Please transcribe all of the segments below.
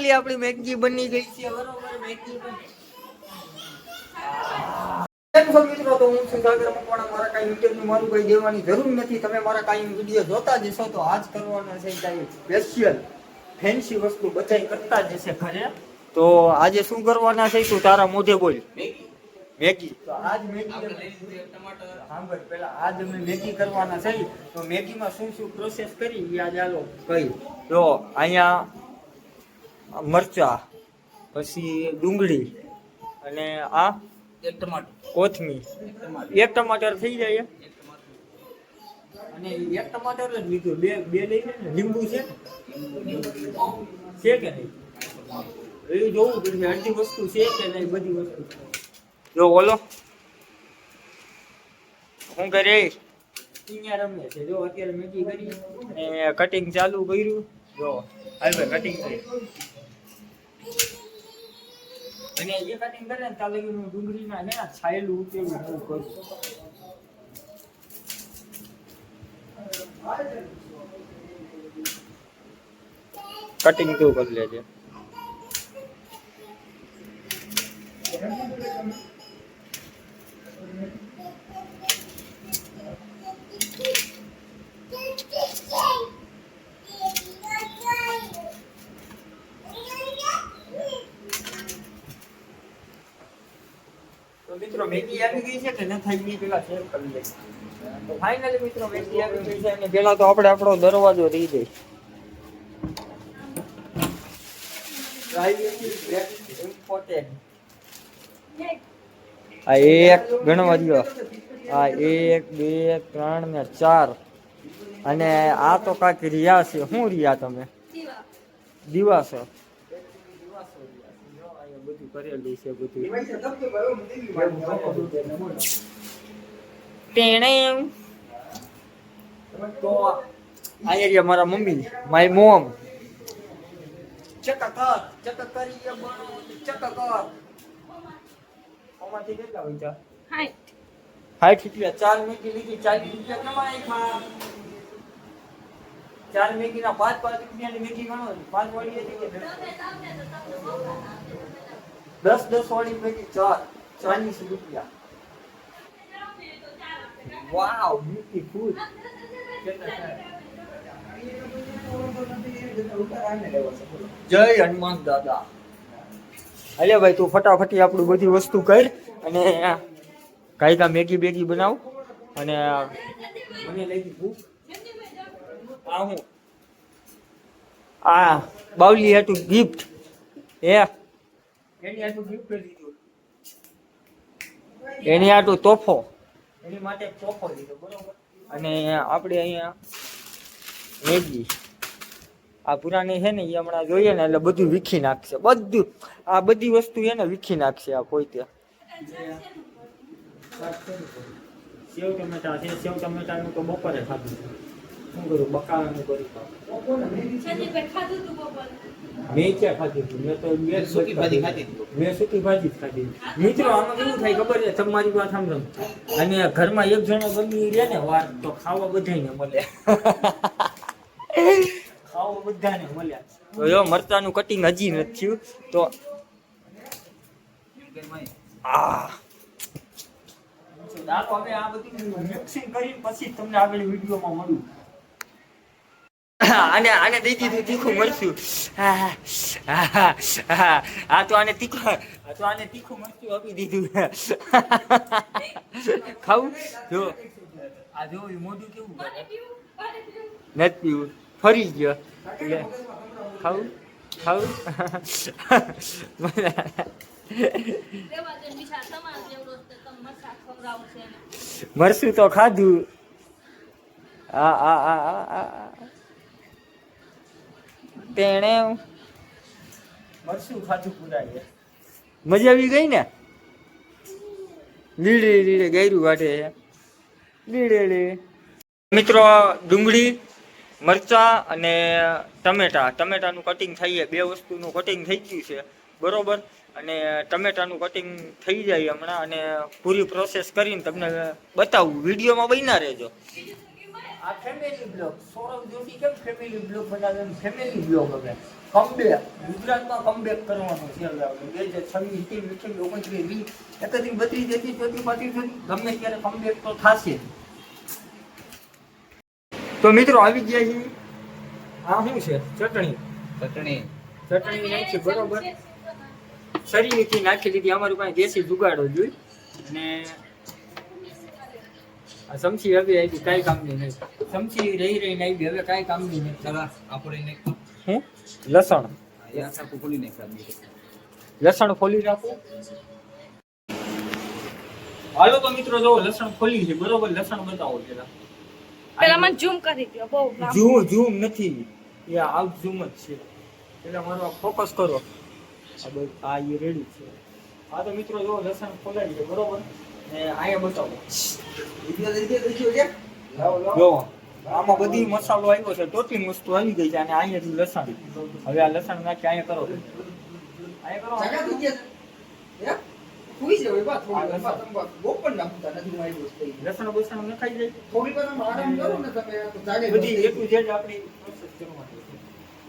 Finally આપણી Maggi બની ગઈ છે બરોબર મેગી મિત્રો તો હું છું સાગર મકવાણા મારા કાંઈ ઇન્ટરવ્યુ મારું કઈ દેવાની જરૂર નથી તમે મારા કાંઈ વિડીયો જોતા જ હશો તો આજ કરવાના છે કાંઈ સ્પેશિયલ ફેન્સી વસ્તુ બચાઈ કરતા જ હશે ઘરે તો આજે શું કરવાના છે તું તારા મોઢે બોલ મેગી તો આજ મેગી ટમાટર સાંભળ પેલા આજ અમે મેગી કરવાના છે તો મેગીમાં શું શું પ્રોસેસ કરી એ આજે આલો કઈ જો અહીંયા મરચા પછી ડુંગળી અને આ એક ટમાટર કોથમીર એક ટમાટર થઈ જાય અને એક ટમાટર જ લીધું બે લઈ ને લીંબુ છે કે નહીં એ જોવું પડશે અડધી વસ્તુ છે કે નહીં બધી વસ્તુ જો બોલો શું કરે અહીંયા રમે છે જો અત્યારે મેગી કરી અને કટિંગ ચાલુ કર્યું જો હાલ ભાઈ કટિંગ કરી અને એ કટિંગ કરે ને ત્યાં લગી ડુંગળીના ને છાયલું ઉતેલું હું કરું કટિંગ કેવું કરી લેજે મિત્રો મેગી આવી ગઈ છે કે ન થઈ ગઈ પેલા ચેક કરી લે તો ફાઇનલી મિત્રો મેગી આવી ગઈ છે અને પેલા તો આપણે આપણો દરવાજો રહી જાય આ એક ગણવા દો આ 1 2 3 ને 4 અને આ તો કાંઈક રિયા છે શું રિયા તમે દીવા છો બધું કરેલું છે બધું તો આ એરિયા મારા મમ્મી માય મોમ ચકકર ઓમાંથી કેટલા પૈસા 60 રૂપિયા 4 મેગી લીધી 40 રૂપિયા કમાઈ ખા 4 મેગી ના 5 રૂપિયાની મેગી ગણો 5 વાળી હતી કે 10 વાળી મેગી 40 રૂપિયા વાવ બ્યુટીફુલ જય હનુમાન દાદા અલે ભાઈ તું ફટાફટી આપણું બધી વસ્તુ કર અને કાંઈ મેગી બેગી બનાવ અને મને લઈ ભૂખ આ હું આ બાવલી હતું ગિફ્ટ એની આટલું ગિફ્ટ લીધું એની આટલું તોફો એની માટે તોફો લીધો બરોબર અને આપણે અહીંયા મેગી આ પુરાણી છે ને એ હમણાં જોઈએ ને એટલે બધું વીખી નાખશે બધું આ બધી વસ્તુ છે ને વીખી નાખશે આ કોઈ ત્યાં સેવ ટમેટા છે સેવ ટમેટાનું તો બપોરે ખાધું શું કરું બકાલાનું કરું મેં ક્યાં ખાધી હતું મેં તો સૂકી ભાજી ખાધી મેં સૂકી ભાજી જ ખાધી મિત્રો આમાં કેવું થાય ખબર છે તમારી વાત સાંભળો અને ઘરમાં એક જણો બની રહે ને વાર તો ખાવા બધાને મળે ખાવા બધાને મળ્યા તો જો મરચાનું કટિંગ હજી નથી થયું તો હવે આ બધું મિક્સિંગ કરીને પછી તમને આગળ વિડીયોમાં મળું આને દઈ દીધું તીખું મરચું આ તો આને તીખું મરચું આપી દીધું ખાવું જો આ જો મોઢું કેવું નથી પીવું ફરી ગયો ખાવું મરચું તો ખાધું તેણે મરચું ખાધું પૂરા મજા આવી ગઈ ને લીડે ગયરું કાઢે લીડે મિત્રો ડુંગળી મરચા અને ટમેટાનું કટિંગ થઈએ બે વસ્તુનું કટિંગ થઈ ગયું છે બરોબર અને ટમેટાનું કટિંગ થઈ જાય હમણાં અને પૂરી પ્રોસેસ કરીને તમને બતાવું વિડીયોમાં બન્યા રહેજો આ ફેમિલી બ્લોગ સૌરવ જોશી કેમ ફેમિલી બ્લોગ બનાવે એમ ફેમિલી બ્લોગ હવે કમબેક ગુજરાતમાં કમબેક કરવાનો છે હવે આપણે 2026 29 30 31 32 33 ગમે ત્યારે કમબેક તો થશે. તો મિત્રો આવી ગયા છે. આ શું છે? ચટણી નાખી બરોબર શરીરથી નાખી દીધી. અમારું કાંઈ દેશી જુગાડો જોઈ અને આ સમસી હવે આવી કાંઈ કામની નહીં. સમસી રહી આવી હવે કાંઈ કામની નહીં. હું લસણ ખોલી રાખું. હાલો તો મિત્રો જો લસણ ખોલી છે બરોબર. લસણ બતાવો પેલા મને ઝૂમ કરી દો. બહુ ઝૂમ નથી, એ આઉટ ઝૂમ જ છે. પેલા મારો ફોકસ કરો. આ એ રેડી છે. હા તો મિત્રો જો લસણ ખોલાઈ છે બરોબર ને અહીંયા બતાવો. જો આમાં બધી મસાલો આવ્યો છે, ટોટલી વસ્તુ આવી ગઈ છે અને અહીંયાથી લસણ. હવે આ લસણ નાખી અહીંયા કરો. લસણ બસણ નખાઈ જાય બધી એટલું જે આપણી પ્રોસેસ કરવાની છે.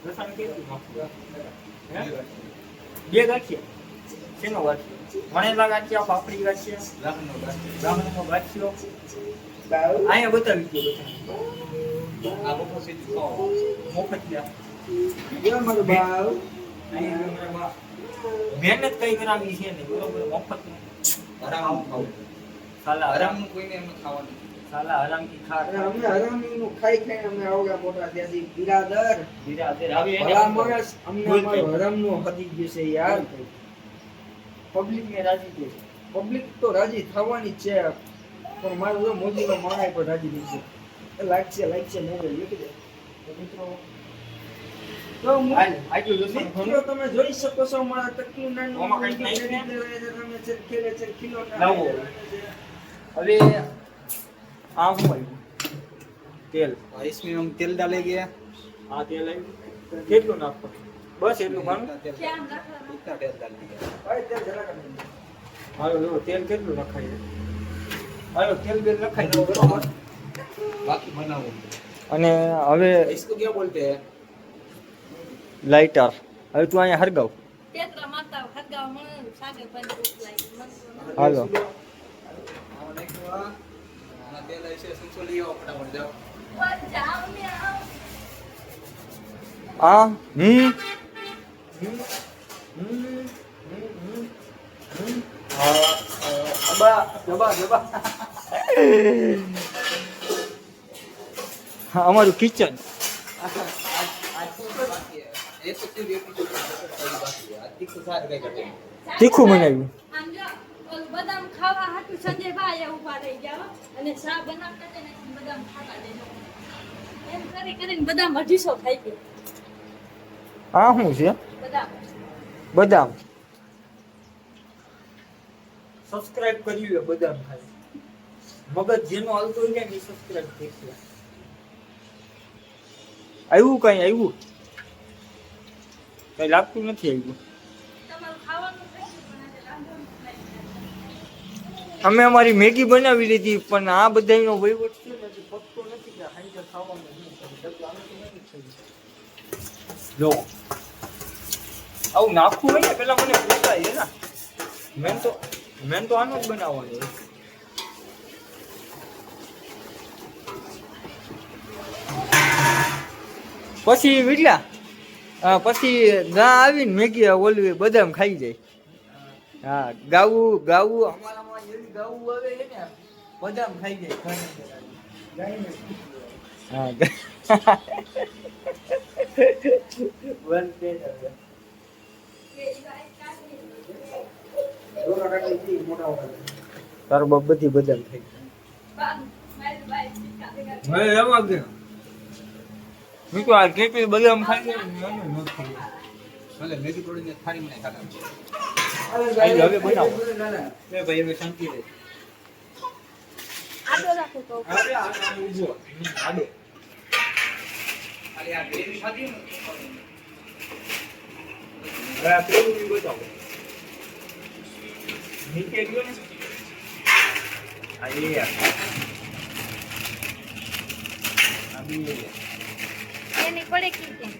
લસણ કેટલું નાખવું? બે ગાંઠિયા શેનો ગાંઠિયો? વણેલા ગાંઠિયા, પાપડી ગાંઠિયા, ગામનો ગાંઠિયો અહીંયા બતાવી દો. મહેનત કઈ કરાવી છે ને બરોબર મફત હરામથી ખા. અમે હરામીનું ખાઈ અમે આવડા મોટા ત્યાંથી બિરાદર અમને હરામનું પતી ગયું છે યાર. પબ્લિક ને રાજી છે. પબ્લિક તો રાજી થવાની જ છે પણ મારું તો મોદીનો માણાય પણ રાજી નહીં છે. લાગશે મોબાઈલ લીધી દે મિત્રો. તો તમે જોઈ શકો છો મારા તકલું નાનું હવે આ શું તેલ इसमें हम तेल डालेंगे. हाँ तेल આવ્યું. કેટલું નાખો? બસ એટલું ઘણું. હાલો તેલ કેટલું નખાય? હાલો તેલ બેલ નખાઈ દો બરોબર. બાકી બનાવો. અને હવે इसको क्या बोलते हैं? લાઇટર. હવે તું અહીંયા હરગાવ. હાલો અમારું કિચન તીખું બનાવ્યું. બદામ ખાવા હાટુ સંજયભાઈ ઉભા રહી ગયા અને શા બનાવતા તેને બદામ ખાવા દેજો એમ કરીને બદામ 250 ખાઈ ગઈ. આ શું છે? બદામ. સબસ્ક્રાઇબ કરી લો. બદામ ખાય મગજ જેનો હાલતો હોય ને એ સબસ્ક્રાઇબ કરશે. આવ્યું કઈ લાગતું નથી આવ્યું. અમે અમારી મેગી બનાવી લીધી પણ આ બધાનો વહીવટ છે ને પકતો નથી કે હાઈજર ખાવાનું જો આવું નાખવું હોય ને પેલા મને પૂછાય છે ને. મેન તો આનો જ બનાવવાનો. પછી વિડલા પછી ગા આવીને મેગી ઓલવી બદામ ખાઈ જાય. હા ગાવું અમારામાં એવી ગાવું આવે છે ને બદામ ખાઈ જાય. તારો બાપ બધી બદામ ખાઈ જાય. મિત્રો આ કેટલી બદામ ખાઈ જાય મેગી તોડીને થાળી મને ખાતા હવે બનાવો. ભાઈ હવે શાંતિ રહે. આડો રાખો તો અરે આ ઉભો આડો. અરે આ ગ્રેવી ખાધી ને હવે આ ગ્રેવી બતાવો. નીચે ગયો ને આ એની પડે કીધી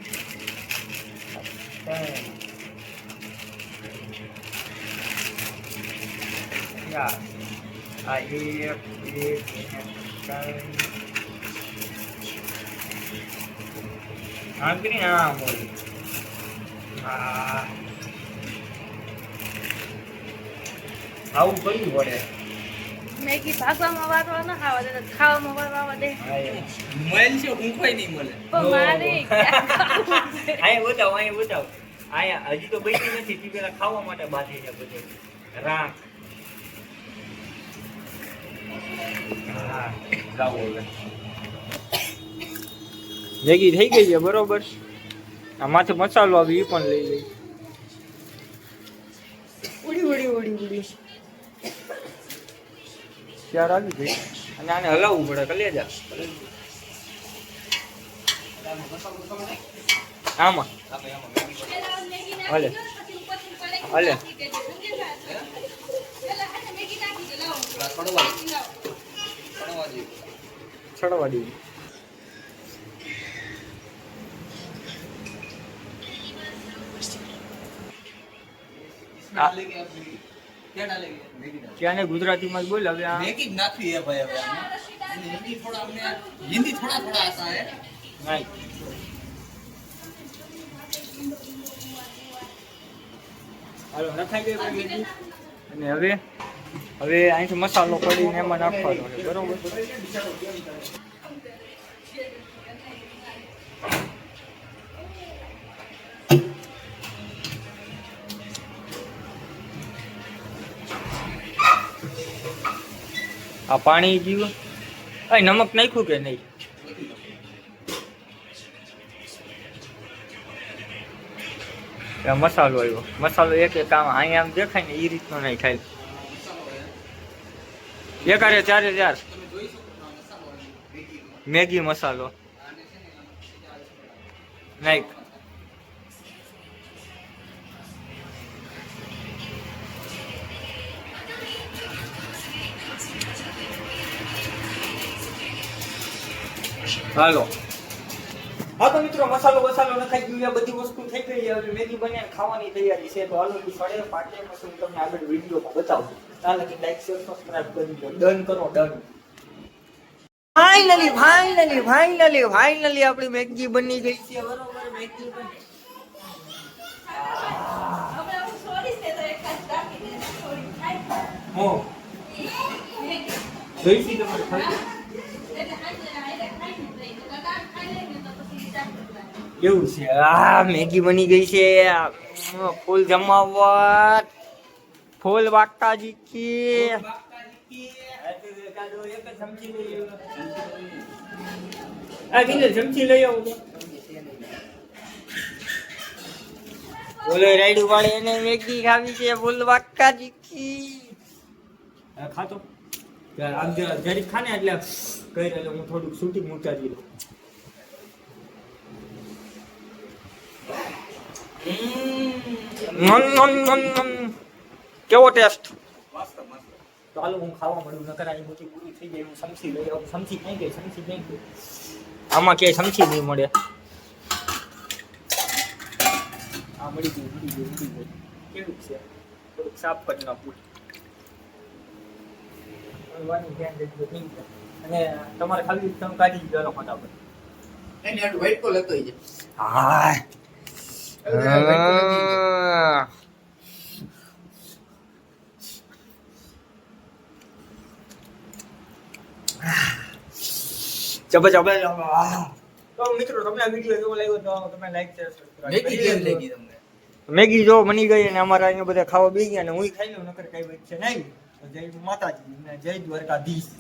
આવું કરવું પડે. મેગી ભાગવામાં વારવા ન ખાવા દે ખાવામાં વારવા દે મોબાઈલ છે ઊંઘવાય નહીં મળે. પણ મારે ક્યાં ખાવું છે? અહીંયા બતાવ અહીંયા હજી તો બચી નથી તી પેલા ખાવા માટે બાંધી છે બધે રાખ. મેગી થઈ ગઈ છે બરોબર. આ માથે મસાલો આવે એ પણ લઈ લઈ. ઉડી ચાર આવી ગઈ અને આને હલાવવું પડે કલેજા આમાં પેલા મેગી હાલે. નાખી દો, પછી ઉપરથી પડે હાલે. નાખી દેજો. સમજે સાહેબ? પેલા હાથે મેગી નાખી દો, લાવો. કડવા લાવો. કડવા જેવું. છડવા દેવી. डालेंगे आप मैगी क्या डालेंगे मैगी डालेंगे ત્યાંને ગુજરાતીમાં જ બોલ હવે આ मैगी नाथी है भाई अभी हमने हिंदी थोड़ा थोड़ा आता है નાઈ. હાલો નખાઈ ગઈ આપણી મેગી. અને હવે અહીંથી મસાલો પડીને એમાં નાખવાનો છે બરોબર. આ પાણી જીવ નમક નાખ્યું કે નહીં? આ મસાલો આવ્યો. મસાલો એક એક આમ અહીંયા આમ દેખાય ને એ રીતનો નહીં ખાય. એકારે ચારે ચાર મેગી મસાલો નાખ. હાલો. હા તો મિત્રો મસાલો નખાઈ ગયો, બધી વસ્તુ થઈ ગઈ છે. હવે મેગી બને ખાવાની તૈયારી છે. તો હાલો સડે પાટે પછી હું તમને આગળ વિડીયોમાં બતાવું. ચાલો કે લાઈક શેર સબસ્ક્રાઇબ કરી દો. ડન કરો ડન. ફાઇનલી આપણી મેગી બની ગઈ છે બરોબર. મેગી હવે હું છોડીશ ને તો એક જ રાખી દે થોડી ખાઈ હો મેગી જોઈ છે તમારે ખાઈ એટલે હાજે આઈને ખાઈને જઈ તો દાદા ખાઈ લે ને તો પછી ચાખી લે. એવું છે. આ મેગી બની ગઈ છે. ફૂલ જમાવટ ફૂલ વાકાજી કી ચમચી લઈ આવો તો. બોલો રાયડુ વાળે એને મેગી ખાવી છે ફૂલ વાકાજી કી. ખાતો આમ જરીક ખાને એટલે કઈ એટલે હું થોડુંક શૂટિંગ ઉતારી લઉં. કેવો ટેસ્ટ? ચાલો હું ખાવા મળું. નકર આ બધી પૂરી થઈ ગઈ. હું સમસી લઈ આવું. સમસી કઈ ગઈ? આમાં ક્યાંય સમસી નહીં મળે. આ મળી ગઈ. કેવું છે? થોડુંક સાફ કરી નાખું. અને તમારે ખાલી તમે કાઢી દીધો ફટાફટ. એની આડ વ્હાઈટ કોલ હતો ઈ હા તો મિત્રો તમને આ વિડીયો કેવો લાગ્યો તો તમે લાઈક શેર સબસ્ક્રાઇબ મેગી કેમ લાગી તમને મેગી જો બની ગઈ અને અમારા અહીંયા બધા ખાવા બેસી ગયા અને હું ખાઈ લઉં. નકર કઈ વચ્ચે નહીં. જય માતાજી ને જય દ્વારકાધીશ.